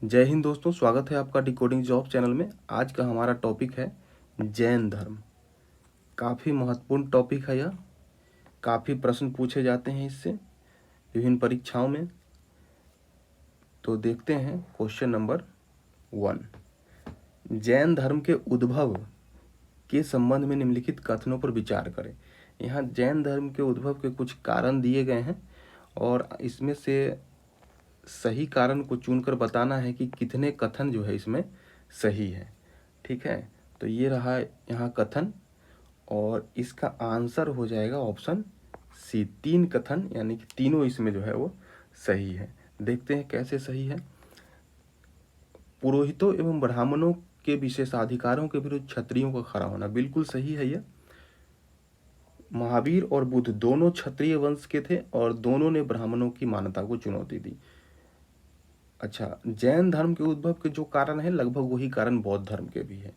जय हिंद दोस्तों, स्वागत है आपका डिकोडिंग जॉब चैनल में। आज का हमारा टॉपिक है जैन धर्म। काफ़ी महत्वपूर्ण टॉपिक है यह। काफ़ी प्रश्न पूछे जाते हैं इससे विभिन्न परीक्षाओं में। तो देखते हैं क्वेश्चन नंबर 1। जैन धर्म के उद्भव के संबंध में निम्नलिखित कथनों पर विचार करें। यहाँ जैन धर्म के उद्भव के कुछ कारण दिए गए हैं और इसमें से सही कारण को चुनकर बताना है कि कितने कथन जो है इसमें सही है। ठीक है, तो ये रहा यहाँ कथन और इसका आंसर हो जाएगा ऑप्शन सी, 3 कथन, यानी कि तीनों इसमें जो है वो सही है। देखते हैं कैसे सही है। पुरोहितों एवं ब्राह्मणों के विशेषाधिकारों के विरुद्ध क्षत्रियों का खड़ा होना, बिल्कुल सही है यह। महावीर और बुद्ध दोनों क्षत्रिय वंश के थे और दोनों ने ब्राह्मणों की मान्यता को चुनौती दी। अच्छा, जैन धर्म के उद्भव के जो कारण है लगभग वही कारण बौद्ध धर्म के भी है।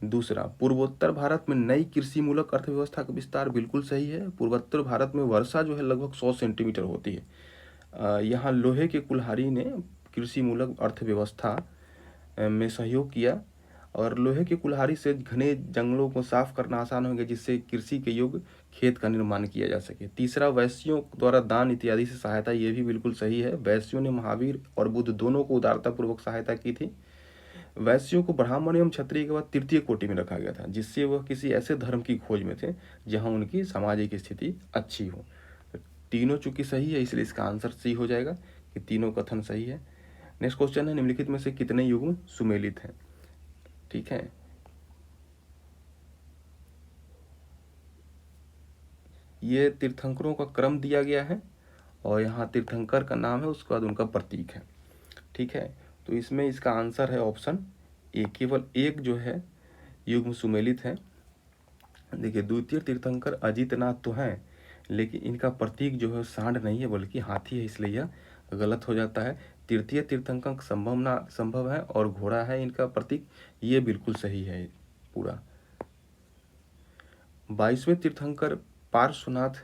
दूसरा, पूर्वोत्तर भारत में नई कृषि मूलक अर्थव्यवस्था का विस्तार, बिल्कुल सही है। पूर्वोत्तर भारत में वर्षा जो है लगभग 100 सेंटीमीटर होती है। यहाँ लोहे के कुल्हाड़ी ने कृषि मूलक अर्थव्यवस्था में सहयोग किया और लोहे के कुल्हाड़ी से घने जंगलों को साफ करना आसान हो गया, जिससे कृषि के योग्य खेत का निर्माण किया जा सके। तीसरा, वैश्यों द्वारा दान इत्यादि से सहायता, ये भी बिल्कुल सही है। वैश्यों ने महावीर और बुद्ध दोनों को उदारतापूर्वक सहायता की थी। वैश्यों को ब्राह्मण एवं क्षत्रिय के बाद तृतीय कोटि में रखा गया था, जिससे वह किसी ऐसे धर्म की खोज में थे जहां उनकी सामाजिक स्थिति अच्छी हो। तो तीनों चूंकि सही है इसलिए इसका आंसर सी हो जाएगा कि तीनों कथन सही है। नेक्स्ट क्वेश्चन है, निम्नलिखित में से कितने युग्म सुमेलित हैं? ठीक है, ये तीर्थंकरों का क्रम दिया गया है और यहाँ तीर्थंकर का नाम है, उसके बाद उनका प्रतीक है। ठीक है, तो इसमें इसका आंसर है ऑप्शन ए, केवल एक जो है युग्म सुमेलित है। देखिए, द्वितीय तीर्थंकर अजितनाथ तो हैं, लेकिन इनका प्रतीक जो है सांड नहीं है बल्कि हाथी है, इसलिए यह गलत हो जाता है। तृतीय तीर्थंकर संभव है और घोड़ा है इनका प्रतीक, ये बिल्कुल सही है पूरा। 22वें तीर्थंकर पार्श्वनाथ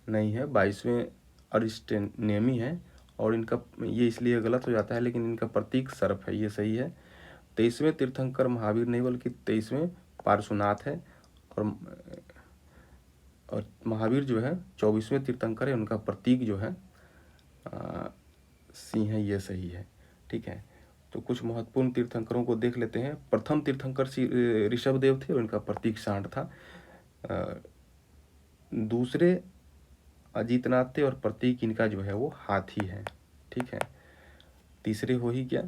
नहीं है, 22वें अरिस्टनेमी है और इनका ये इसलिए गलत हो जाता है, लेकिन इनका प्रतीक सर्प है, ये सही है। 23वें तीर्थंकर महावीर नहीं बल्कि 23वें पार्श्वनाथ है और महावीर जो है 24वें तीर्थंकर है, उनका प्रतीक जो है सिंह है, ये सही है। ठीक है, तो कुछ महत्वपूर्ण तीर्थंकरों को देख लेते हैं। प्रथम तीर्थंकर ऋषभदेव थे और इनका प्रतीक सांड था। दूसरे अजितनाथ थे और प्रतीक इनका जो है वो हाथी है। ठीक है, तीसरे हो ही गया।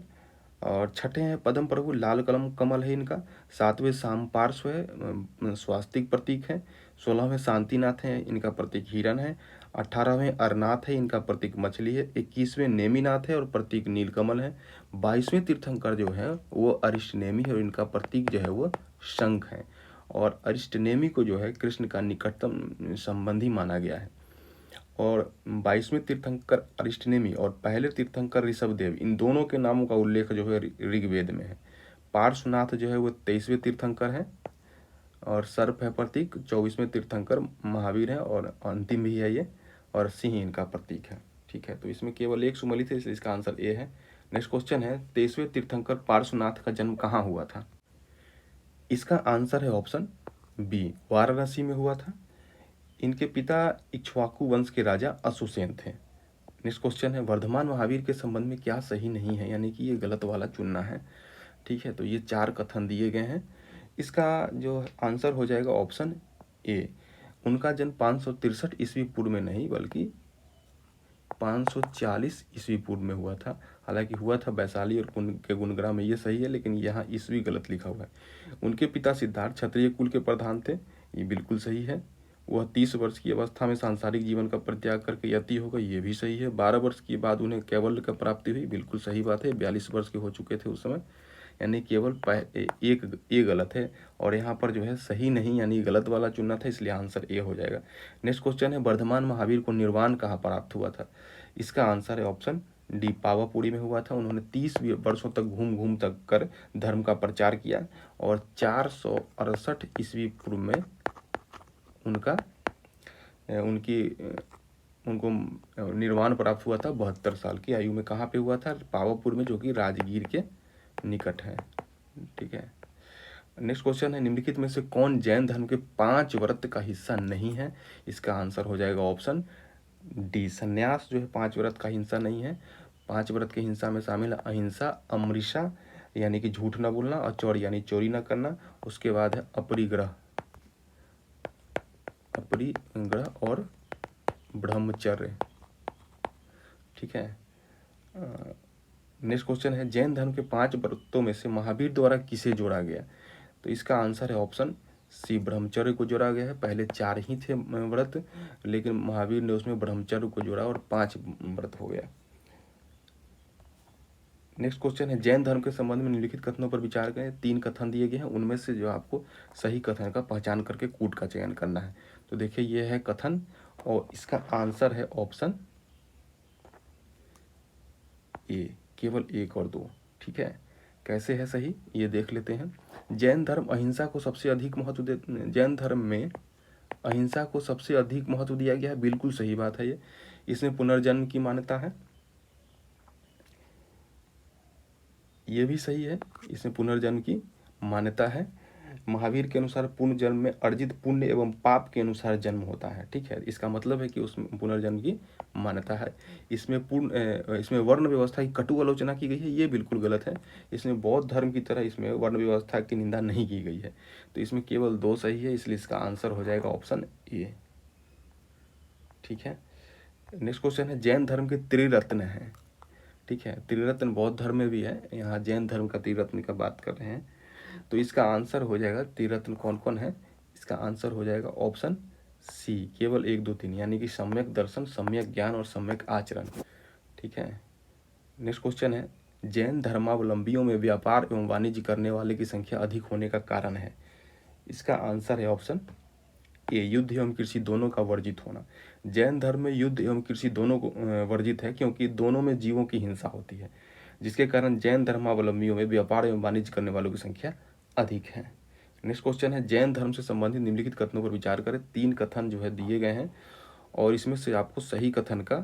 और छठे हैं पद्म प्रभु, लाल कलम कमल है इनका। 7वें साम पार्श्व है, स्वास्तिक प्रतीक है। 16वें शांतिनाथ है, इनका प्रतीक हिरण है। 18वें अरनाथ है, इनका प्रतीक मछली है। 21वें नेमिनाथ है और प्रतीक नीलकमल है। 22वें तीर्थंकर जो है वो अरिष्टनेमी है और इनका प्रतीक जो है वो शंख है। और अरिष्टनेमी को जो है कृष्ण का निकटतम संबंधी माना गया है। और 22वें तीर्थंकर अरिष्टनेमी और पहले तीर्थंकर ऋषभदेव, इन दोनों के नामों का उल्लेख जो है ऋग्वेद में है। पार्श्वनाथ जो है वो 23वें तीर्थंकर है और सर्प है प्रतीक। 24वें तीर्थंकर महावीर है और अंतिम भी है ये, और सिंह इनका प्रतीक है। ठीक है, तो इसमें केवल एक सुमेलित है इसलिए इसका आंसर ए है। नेक्स्ट क्वेश्चन है, 23वें तीर्थंकर पार्श्वनाथ का जन्म कहाँ हुआ था? इसका आंसर है ऑप्शन बी, वाराणसी में हुआ था। इनके पिता इक्ष्वाकु वंश के राजा अशोसेन थे। नेक्स्ट क्वेश्चन है, वर्धमान महावीर के संबंध में क्या सही नहीं है, यानी कि ये गलत वाला चुनना है। ठीक है, तो ये 4 कथन दिए गए हैं। इसका जो आंसर हो जाएगा ऑप्शन ए, उनका जन्म 563 ईस्वी पूर्व में नहीं बल्कि 540 ईस्वी पूर्व में हुआ था। हालांकि हुआ था वैशाली और कुंड के गुणग्राह में, ये सही है, लेकिन यहाँ ईस्वी गलत लिखा हुआ है। उनके पिता सिद्धार्थ क्षत्रिय कुल के प्रधान थे, ये बिल्कुल सही है। वह 30 वर्ष की अवस्था में सांसारिक जीवन का परित्याग करके यति हो गए, ये भी सही है। 12 वर्ष के बाद उन्हें कैवल्य का प्राप्ति हुई, बिल्कुल सही बात है। 42 वर्ष के हो चुके थे उस समय, यानी केवल एक ए गलत है और यहाँ पर जो है सही नहीं, यानी गलत वाला चुनना था, इसलिए आंसर ए हो जाएगा। नेक्स्ट क्वेश्चन है, वर्धमान महावीर को निर्वाण कहाँ प्राप्त हुआ था? इसका आंसर है ऑप्शन डी, पावापुरी में हुआ था। उन्होंने 30 वर्षों तक घूम घूम तक कर धर्म का प्रचार किया और 468 ईस्वी पूर्व में उनकी उनको निर्वाण प्राप्त हुआ था 72 साल की आयु में। कहाँ पे हुआ था? पावापुर में, जो कि राजगीर के निकट है। ठीक है। नेक्स्ट क्वेश्चन है, निम्नलिखित में से कौन जैन धर्म के 5 व्रत का हिस्सा नहीं है? इसका आंसर हो जाएगा ऑप्शन डी, संन्यास जो है 5 व्रत का हिस्सा नहीं है। 5 व्रत के हिंसा में शामिल है अहिंसा, अमृषा यानी कि झूठ ना बोलना, अचौर यानी चोरी ना करना, उसके बाद है अपरिग्रह और ब्रह्मचर्य। ठीक है। नेक्स्ट क्वेश्चन है, जैन धर्म के 5 व्रतों में से महावीर द्वारा किसे जोड़ा गया? तो इसका आंसर है ऑप्शन सी, ब्रह्मचर्य को जोड़ा गया है। पहले 4 ही थे व्रत, लेकिन महावीर ने उसमें ब्रह्मचर्य को जोड़ा और 5 व्रत हो गया। नेक्स्ट क्वेश्चन है, जैन धर्म के संबंध में निम्नलिखित कथनों पर विचार करें। 3 कथन दिए गए हैं, उनमें से जो आपको सही कथन का पहचान करके कूट का चयन करना है। तो देखिए ये है कथन और इसका आंसर है ऑप्शन ए, केवल 1 और 2। ठीक है। कैसे है सही ये देख लेते हैं। जैन धर्म अहिंसा को सबसे अधिक महत्व जैन धर्म में अहिंसा को सबसे अधिक महत्व दिया गया है। बिल्कुल सही बात है ये। इसमें पुनर्जन्म की मान्यता है, ये भी सही है, इसमें पुनर्जन्म की मान्यता है। महावीर के अनुसार पुनर्जन्म में अर्जित पुण्य एवं पाप के अनुसार जन्म होता है। ठीक है। इसका मतलब है कि उसमें पुनर्जन्म की मान्यता है। इसमें वर्ण व्यवस्था की कटु आलोचना की गई है, ये बिल्कुल गलत है। इसमें बौद्ध धर्म की तरह इसमें वर्ण व्यवस्था की निंदा नहीं की गई है। तो इसमें केवल 2 सही है, इसलिए इसका आंसर हो जाएगा ऑप्शन ए। ठीक है। नेक्स्ट क्वेश्चन है, जैन धर्म के त्रिरत्न हैं। ठीक है। त्रिरत्न बौद्ध धर्म में भी है, यहाँ जैन धर्म का त्रिरत्न का बात कर रहे हैं। तो इसका आंसर हो जाएगा, त्रिरत्न कौन कौन है? इसका आंसर हो जाएगा ऑप्शन सी, केवल 1 2 3, यानी कि सम्यक दर्शन, सम्यक ज्ञान और सम्यक आचरण। ठीक है। नेक्स्ट क्वेश्चन है, जैन धर्मावलंबियों में व्यापार एवं वाणिज्य करने वाले की संख्या अधिक होने का कारण है? इसका आंसर है ऑप्शन ए, युद्ध एवं कृषि दोनों का वर्जित होना। जैन धर्म में युद्ध एवं कृषि दोनों को वर्जित है, क्योंकि दोनों में जीवों की हिंसा होती है, जिसके कारण जैन धर्मावलंबियों में व्यापार एवं वाणिज्य करने वालों की संख्या अधिक है। नेक्स्ट क्वेश्चन है, जैन धर्म से संबंधित निम्नलिखित कथनों पर विचार करें। 3 कथन जो है दिए गए हैं और इसमें से आपको सही कथन का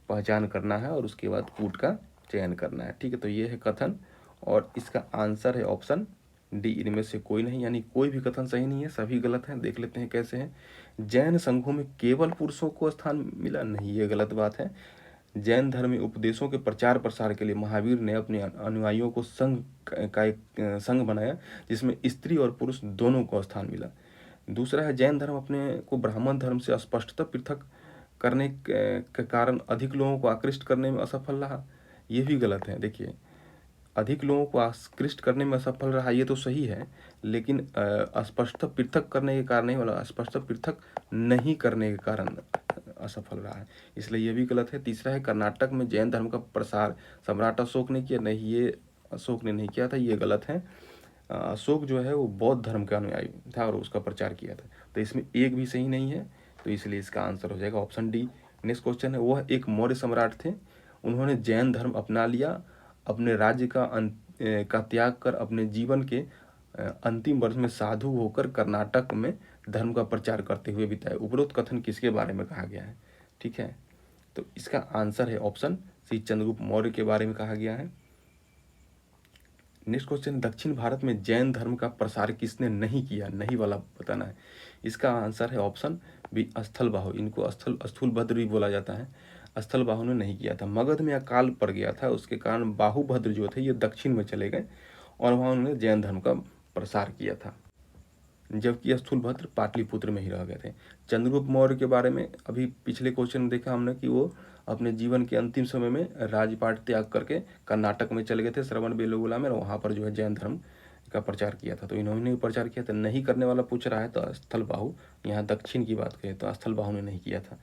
पहचान करना है और उसके बाद कूट का चयन करना है। ठीक है। तो ये है कथन और इसका आंसर है ऑप्शन डी, इनमें से कोई नहीं, यानी कोई भी कथन सही नहीं है, सभी गलत हैं। देख लेते हैं कैसे हैं। जैन संघों में केवल पुरुषों को स्थान मिला, नहीं, ये गलत बात है। जैन धर्म में उपदेशों के प्रचार प्रसार के लिए महावीर ने अपने अनुयायियों को संघ का एक संघ बनाया, जिसमें स्त्री और पुरुष दोनों को स्थान मिला। दूसरा है, जैन धर्म अपने को ब्राह्मण धर्म से स्पष्टतः पृथक करने के कारण अधिक लोगों को आकृष्ट करने में असफल रहा, ये भी गलत है। देखिए, अधिक लोगों को आकृष्ट करने में असफल रहा, ये तो सही है, लेकिन स्पष्टतः पृथक करने के कारण नहीं बोला, स्पष्टतः पृथक नहीं करने के कारण असफल रहा है, इसलिए ये भी गलत है। तीसरा है, कर्नाटक में जैन धर्म का प्रसार सम्राट अशोक ने किया, नहीं, ये अशोक ने नहीं किया था, ये गलत है। अशोक जो है वो बौद्ध धर्म का अनुयायी था और उसका प्रचार किया था, तो इसमें एक भी सही नहीं है, तो इसलिए इसका आंसर हो जाएगा ऑप्शन डी। नेक्स्ट क्वेश्चन है, वह एक मौर्य सम्राट थे, उन्होंने जैन धर्म अपना लिया, अपने राज्य का त्याग कर अपने जीवन के अंतिम वर्ष में साधु होकर कर्नाटक में धर्म का प्रचार करते हुए बिताए। उपरोक्त कथन किसके बारे में कहा गया है? ठीक है। तो इसका आंसर है ऑप्शन सी, चंद्रगुप्त मौर्य के बारे में कहा गया है। नेक्स्ट क्वेश्चन, दक्षिण भारत में जैन धर्म का प्रसार किसने नहीं किया? नहीं वाला बताना है। इसका आंसर है ऑप्शन बी, स्थलबाहु। इनको स्थूलभद्र भी बोला जाता है। स्थलबाहु ने नहीं किया था। मगध में अकाल पड़ गया था, उसके कारण बाहुभद्र जो थे ये दक्षिण में चले गए और वहाँ उन्होंने जैन धर्म का प्रसार किया था, जबकि स्थूलभद्र पाटलिपुत्र में ही रह गए थे। चंद्रगुप्त मौर्य के बारे में अभी पिछले क्वेश्चन में देखा हमने कि वो अपने जीवन के अंतिम समय में राजपाट त्याग करके कर्नाटक में चले गए थे, श्रवण बेलोगोला में, और वहाँ पर जो है जैन धर्म का प्रचार किया था। तो इन्होंने भी प्रचार किया था। नहीं करने वाला पूछ रहा है तो स्थलबाहु, यहाँ दक्षिण की बात करें तो स्थलबाहु ने नहीं किया था।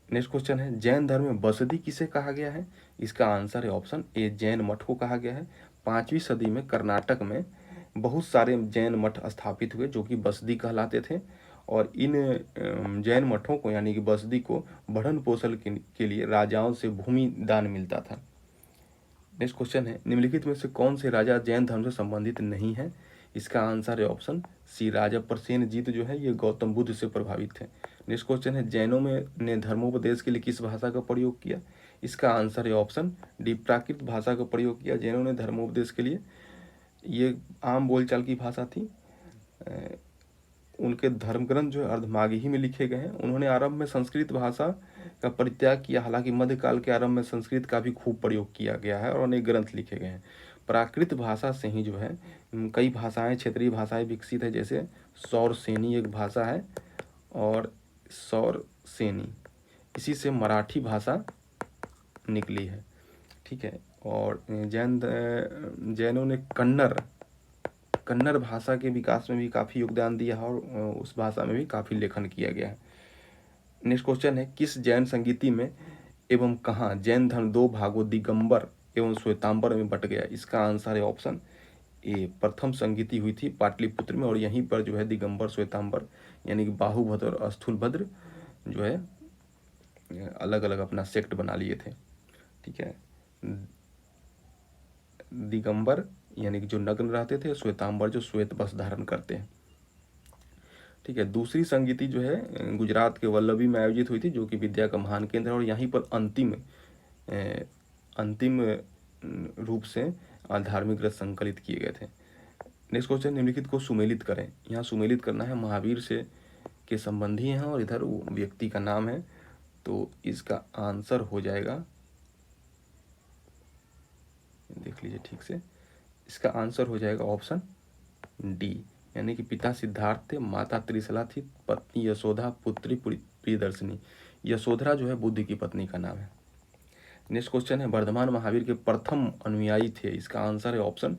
नेक्स्ट क्वेश्चन है, जैन धर्म में बसदी किसे कहा गया है? इसका आंसर है ऑप्शन ए, जैन मठ को कहा गया है। 5वीं सदी में कर्नाटक में बहुत सारे जैन मठ स्थापित हुए जो कि बसदी कहलाते थे, और इन जैन मठों को यानी कि बसदी को बढ़न पोषण के लिए राजाओं से भूमि दान मिलता था। नेक्स्ट क्वेश्चन है, निम्नलिखित में से कौन से राजा जैन धर्म से संबंधित नहीं है? इसका आंसर है ऑप्शन सी, राजा प्रसेनजीत जो है ये गौतम बुद्ध से प्रभावित थे। नेक्स्ट क्वेश्चन है जैनों में ने धर्मोपदेश के लिए किस भाषा का प्रयोग किया? इसका आंसर है ऑप्शन डी, प्राकृत भाषा का प्रयोग किया जैनों ने धर्मोपदेश के लिए। ये आम बोलचाल की भाषा थी। उनके धर्म ग्रंथ जो है अर्धमागही में लिखे गए हैं। उन्होंने आरंभ में संस्कृत भाषा का परित्याग किया, हालांकि मध्यकाल के आरंभ में संस्कृत का भी खूब प्रयोग किया गया है और अनेक ग्रंथ लिखे गए हैं। प्राकृत भाषा से ही जो है कई भाषाएं, क्षेत्रीय भाषाएं विकसित है, जैसे सौरसेनी एक भाषा है और सौरसेनी, इसी से मराठी भाषा निकली है। ठीक है। और जैनों ने कन्नड़ भाषा के विकास में भी काफ़ी योगदान दिया है और उस भाषा में भी काफ़ी लेखन किया गया है। नेक्स्ट क्वेश्चन है किस जैन संगीति में एवं कहाँ जैन धर्म दो भागों दिगंबर एवं श्वेतांबर में बट गया? इसका आंसर है ऑप्शन ए, प्रथम संगीति हुई थी पाटलिपुत्र में और यहीं पर जो है दिगंबर श्वेतांबर यानी कि बाहुभद्र और स्थूलभद्र जो है अलग अलग अपना सेक्ट बना लिए थे। ठीक है। दिगंबर यानी कि जो नग्न रहते थे, श्वेतांबर जो श्वेत वस्त्र धारण करते हैं। ठीक है। दूसरी संगीति जो है गुजरात के वल्लभी में आयोजित हुई थी, जो कि विद्या का महान केंद्र है और यहीं पर अंतिम रूप से धार्मिक ग्रंथ संकलित किए गए थे। नेक्स्ट क्वेश्चन, निम्नलिखित को सुमेलित करें। यहाँ सुमेलित करना है, महावीर से के संबंधी हैं और इधर वो व्यक्ति का नाम है, तो इसका आंसर हो जाएगा, देख लीजिए ठीक से, इसका आंसर हो जाएगा ऑप्शन डी, यानी कि पिता सिद्धार्थ थे, माता त्रिशला थी, पत्नी यशोधा, पुत्री प्रियदर्शनी। यशोधरा जो है बुद्ध की पत्नी का नाम है। नेक्स्ट क्वेश्चन है वर्धमान महावीर के प्रथम अनुयायी थे, इसका आंसर है ऑप्शन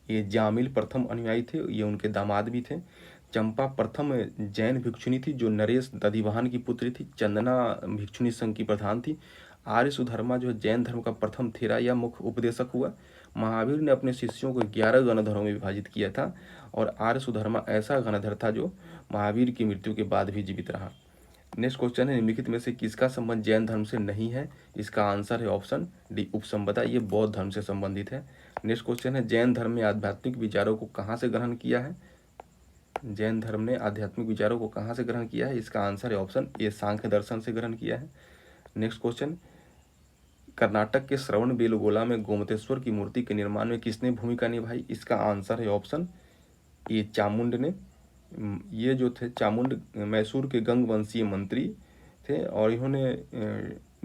ए, जामिल प्रथम अनुयायी थे, ये उनके दामाद भी थे। चंपा प्रथम जैन भिक्षुणी थी जो नरेश दधिवाहन की पुत्री थी। चंदना भिक्षुणी संघ की प्रधान थी। आर्य सुधर्मा जो है जैन धर्म का प्रथम थेरा या मुख्य उपदेशक हुआ। महावीर ने अपने शिष्यों को 11 गणधरों में विभाजित किया था और आर्य सुधर्मा ऐसा गणधर था जो महावीर की मृत्यु के बाद भी जीवित रहा। नेक्स्ट क्वेश्चन है निम्नलिखित में से किसका संबंध जैन धर्म से नहीं है? इसका आंसर है ऑप्शन डी, उपसंपदा, ये बौद्ध धर्म से संबंधित है। नेक्स्ट क्वेश्चन है जैन धर्म में आध्यात्मिक विचारों को कहाँ से ग्रहण किया है? जैन धर्म ने आध्यात्मिक विचारों को कहाँ से ग्रहण किया है? इसका आंसर है ऑप्शन ए, सांख्य दर्शन से ग्रहण किया है। नेक्स्ट क्वेश्चन, कर्नाटक के श्रवण बेलगोला में गोमतेश्वर की मूर्ति के निर्माण में किसने भूमिका निभाई? इसका आंसर है ऑप्शन ए, चामुंड ने। ये जो थे चामुंड मैसूर के गंग वंशीय मंत्री थे और इन्होंने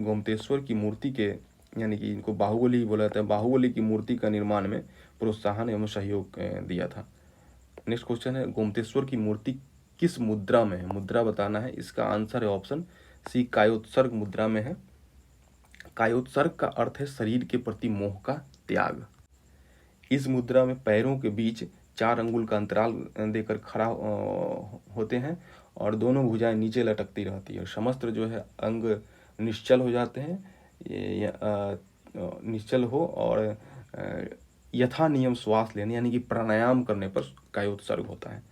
गोमतेश्वर की मूर्ति के, यानी कि इनको बाहुबली ही बोला जाता है, बाहुबली की मूर्ति का निर्माण में प्रोत्साहन एवं सहयोग दिया था। नेक्स्ट क्वेश्चन है गोमतेश्वर की मूर्ति किस मुद्रा में है? मुद्रा बताना है। इसका आंसर है ऑप्शन सी, कायोत्सर्ग मुद्रा में है। कायोत्सर्ग का अर्थ है शरीर के प्रति मोह का त्याग। इस मुद्रा में पैरों के बीच 4 अंगुल का अंतराल देकर खड़ा होते हैं और दोनों भुजाएं नीचे लटकती रहती है। समस्त जो है अंग निश्चल हो जाते हैं, निश्चल हो और यथा नियम श्वास लेने यानी कि प्राणायाम करने पर कायोत्सर्ग होता है।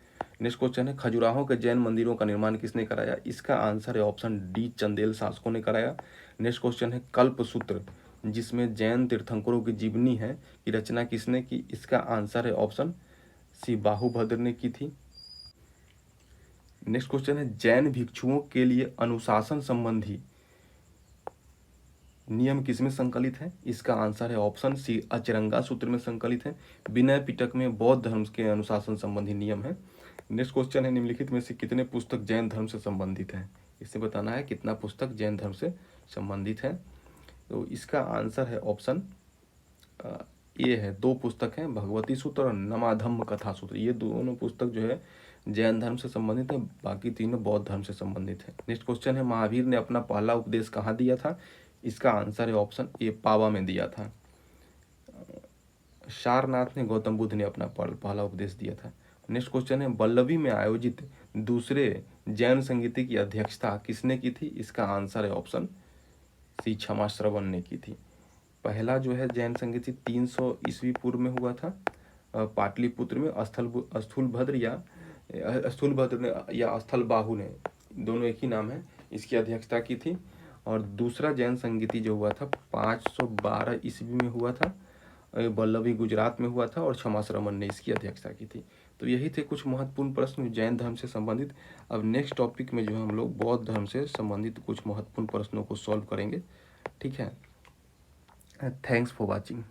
नेक्स्ट क्वेश्चन है खजुराहो के जैन मंदिरों का निर्माण किसने कराया? इसका आंसर है ऑप्शन डी, चंदेल शासकों ने कराया। नेक्स्ट क्वेश्चन है कल्पसूत्र जिसमें जैन तीर्थंकरों की जीवनी है की रचना किसने की? इसका आंसर है ऑप्शन सी, बाहुभद्र ने की थी। नेक्स्ट क्वेश्चन है जैन भिक्षुओं के लिए अनुशासन संबंधी नियम किसमें संकलित है? इसका आंसर है ऑप्शन सी, अचरंगा सूत्र में संकलित है। विनय पिटक में बौद्ध धर्म के अनुशासन संबंधी नियम है। नेक्स्ट क्वेश्चन है निम्नलिखित में से कितने पुस्तक जैन धर्म से संबंधित है? इसे बताना है कितना पुस्तक जैन धर्म से संबंधित है। तो इसका आंसर है ऑप्शन ये है, 2 पुस्तक हैं, भगवती सूत्र और नमाधम्म कथा सूत्र। ये दोनों पुस्तक जो है जैन धर्म से संबंधित है, बाकी तीनों बौद्ध धर्म से संबंधित है। नेक्स्ट क्वेश्चन है महावीर ने अपना पहला उपदेश कहाँ दिया था? इसका आंसर है ऑप्शन ए, पावा में दिया था। सारनाथ ने गौतम बुद्ध ने अपना पहला उपदेश दिया था। नेक्स्ट क्वेश्चन है वल्लभी में आयोजित दूसरे जैन संगीति की अध्यक्षता किसने की थी? इसका आंसर है ऑप्शन सी, क्षमा श्रवण ने की थी। पहला जो है जैन संगीति 300 ईस्वी पूर्व में हुआ था पाटलिपुत्र में। स्थूलभद्र ने या स्थल बाहु ने, दोनों एक ही नाम है, इसकी अध्यक्षता की थी। और दूसरा जैन संगीति जो हुआ था 512 ईस्वी में हुआ था, वल्लभी गुजरात में हुआ था और क्षमा श्रवण ने इसकी अध्यक्षता की थी। तो यही थे कुछ महत्वपूर्ण प्रश्न जैन धर्म से संबंधित। अब नेक्स्ट टॉपिक में जो है हम लोग बौद्ध धर्म से संबंधित कुछ महत्वपूर्ण प्रश्नों को सॉल्व करेंगे। ठीक है, थैंक्स फॉर वॉचिंग।